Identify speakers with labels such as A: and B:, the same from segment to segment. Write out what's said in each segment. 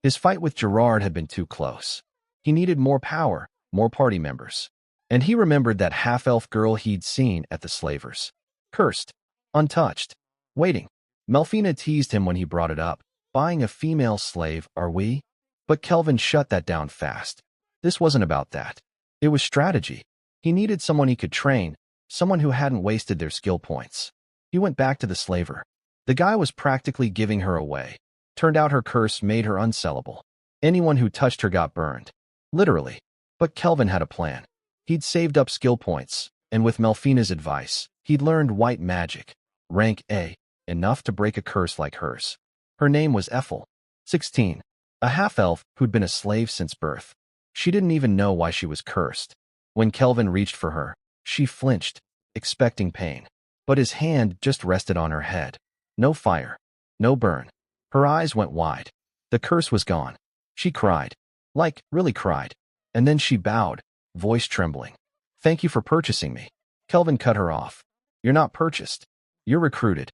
A: His fight with Gerard had been too close. He needed more power, more party members. And he remembered that half-elf girl he'd seen at the slavers. Cursed, untouched, waiting. Melfina teased him when he brought it up. Buying a female slave, are we? But Kelvin shut that down fast. This wasn't about that. It was strategy. He needed someone he could train, someone who hadn't wasted their skill points. He went back to the slaver. The guy was practically giving her away. Turned out her curse made her unsellable. Anyone who touched her got burned. Literally. But Kelvin had a plan. He'd saved up skill points, and with Melfina's advice, he'd learned white magic. Rank A, enough to break a curse like hers. Her name was Ethel, 16, a half-elf who'd been a slave since birth. She didn't even know why she was cursed. When Kelvin reached for her, she flinched, expecting pain. But his hand just rested on her head. No fire, no burn. Her eyes went wide. The curse was gone. She cried. Like, really cried. And then she bowed, voice trembling. Thank you for purchasing me. Kelvin cut her off. You're not purchased. You're recruited.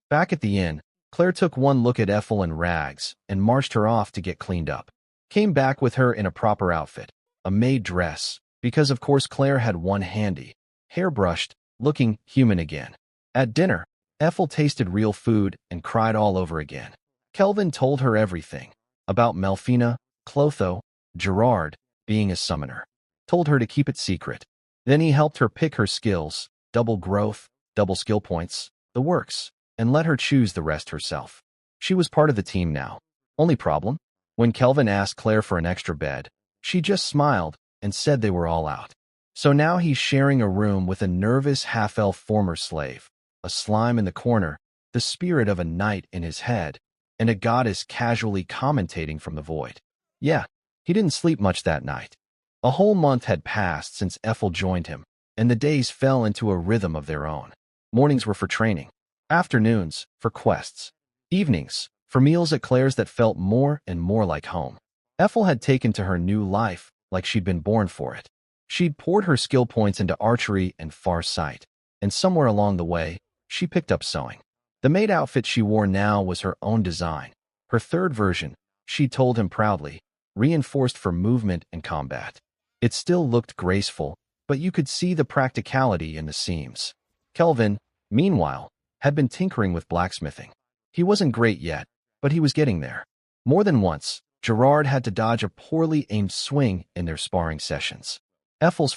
A: Back at the inn, Claire took one look at Ethel in rags and marched her off to get cleaned up. Came back with her in a proper outfit, a maid dress, because of course Claire had one handy, hair brushed, looking human again. At dinner, Ethel tasted real food and cried all over again. Kelvin told her everything, about Melfina, Clotho, Gerard, being a summoner. Told her to keep it secret. Then he helped her pick her skills, double growth, double skill points, the works, and let her choose the rest herself. She was part of the team now. Only problem? When Kelvin asked Claire for an extra bed, she just smiled and said they were all out. So now he's sharing a room with a nervous half-elf former slave, a slime in the corner, the spirit of a knight in his head, and a goddess casually commentating from the void. Yeah, he didn't sleep much that night. A whole month had passed since Ethel joined him, and the days fell into a rhythm of their own. Mornings were for training, afternoons for quests, evenings for meals at Claire's that felt more and more like home. Ethel had taken to her new life like she'd been born for it. She'd poured her skill points into archery and far sight, and somewhere along the way, she picked up sewing. The maid outfit she wore now was her own design. Her third version, she told him proudly, reinforced for movement and combat. It still looked graceful, but you could see the practicality in the seams. Kelvin, meanwhile, had been tinkering with blacksmithing. He wasn't great yet, but he was getting there. More than once, Gerard had to dodge a poorly aimed swing in their sparring sessions. Ethel's